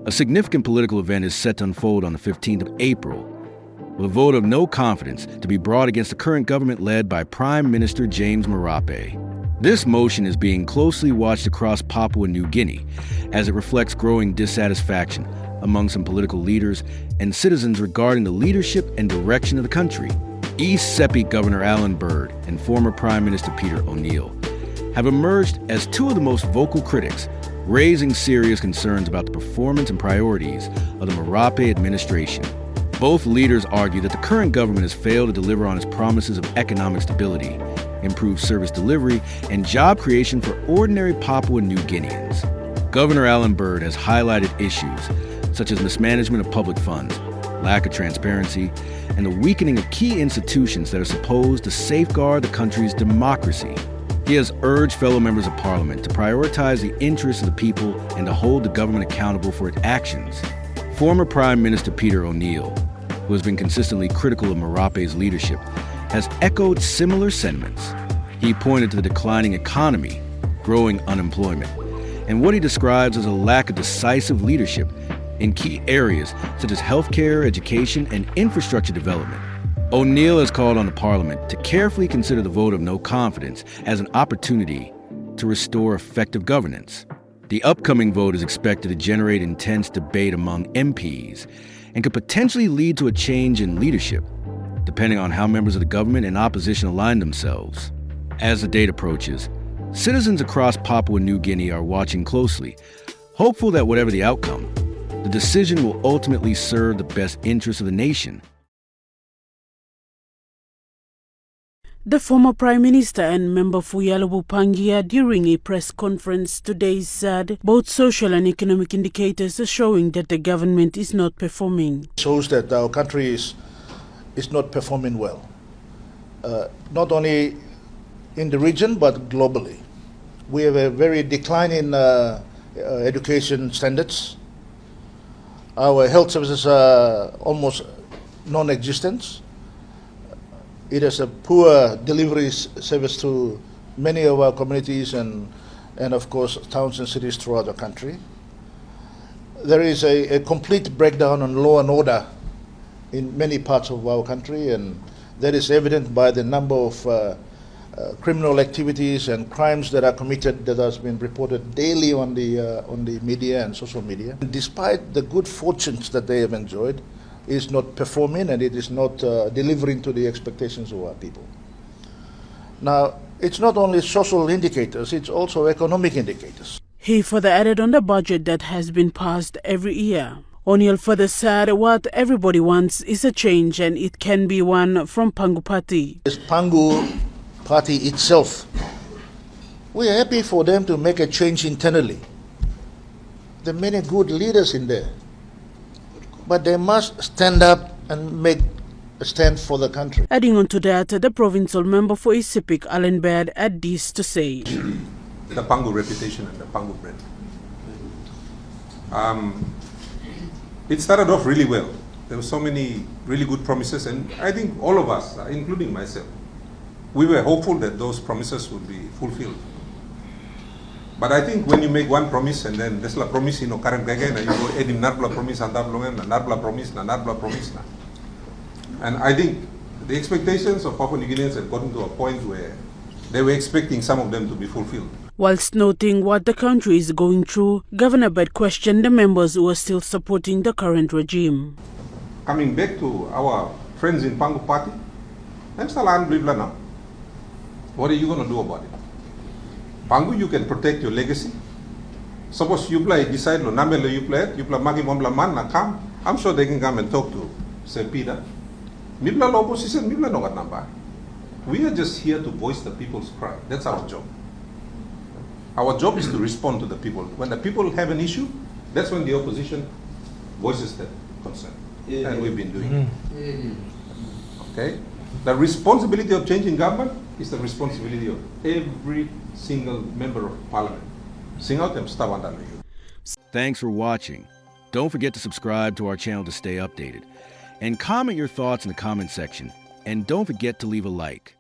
A significant political event is set to unfold on the 15th of April, with a vote of no confidence to be brought against the current government led by Prime Minister James Marape. This motion is being closely watched across Papua New Guinea as it reflects growing dissatisfaction among some political leaders and citizens regarding the leadership and direction of the country. East Sepik Governor Allan and former Prime Minister Peter O'Neill have emerged as two of the most vocal critics, raising serious concerns about the performance and priorities of the Marape administration. Both leaders argue that the current government has failed to deliver on its promises of economic stability, improved service delivery, and job creation for ordinary Papua New Guineans. Governor Allan has highlighted issues such as mismanagement of public funds, lack of transparency, and the weakening of key institutions that are supposed to safeguard the country's democracy. He has urged fellow members of parliament to prioritize the interests of the people and to hold the government accountable for its actions. Former Prime Minister Peter O'Neill, who has been consistently critical of Marape's leadership, has echoed similar sentiments. He pointed to the declining economy, growing unemployment, and what he describes as a lack of decisive leadership in key areas such as healthcare, education, and infrastructure development. O'Neill has called on the parliament to carefully consider the vote of no confidence as an opportunity to restore effective governance. The upcoming vote is expected to generate intense debate among MPs and could potentially lead to a change in leadership, depending on how members of the government and opposition align themselves. As the date approaches, citizens across Papua New Guinea are watching closely, hopeful that whatever the outcome, the decision will ultimately serve the best interests of the nation. The former Prime Minister and member for Yalabu Pangia during a press conference today said both social and economic indicators are showing that the government is not performing. Shows that our country is not performing well, not only in the region but globally. We have a very declining education standards. Our health services are almost non-existent. It is a poor delivery service to many of our communities and of course towns and cities throughout the country. There is a complete breakdown on law and order in many parts of our country, and that is evident by the number of criminal activities and crimes that are committed that has been reported daily on the media and social media. And despite the good fortunes that they have enjoyed, it is not performing and it is not delivering to the expectations of our people. Now, it's not only social indicators, it's also economic indicators. He further added on the budget that has been passed every year. O'Neill further said what everybody wants is a change, and it can be one from Pangu Party. This Pangu Party itself, we are happy for them to make a change internally. There are many good leaders in there, but they must stand up and make a stand for the country. Adding on to that, the provincial member for Sepik, Allan, had this to say. The Pangu reputation and the Pangu brand. It started off really well. There were so many really good promises, and I think all of us, including myself, we were hopeful that those promises would be fulfilled. But I think when you make one promise and then there's a promise, current again, and you go add narbla promise and narbla promise. And I think the expectations of Papua New Guineans have gotten to a point where they were expecting some of them to be fulfilled. Whilst noting what the country is going through, Governor Bed questioned the members who are still supporting the current regime. Coming back to our friends in Pangu Party, I'm still unbelievable now. What are you going to do about it? Pangu, you can protect your legacy. Suppose you decide you play Magi Mombla Man na come. I'm sure they can come and talk to Sir Peter. Mibla opposition, Mibla no got number. We are just here to voice the people's cry. That's our job. Our job is to respond to the people. When the people have an issue, that's when the opposition voices that concern. And we've been doing it. Okay? The responsibility of changing government is the responsibility of every single member of parliament. Sing out them stuff under you. Thanks for watching. Don't forget to subscribe to our channel to stay updated. And comment your thoughts in the comment section. And don't forget to leave a like.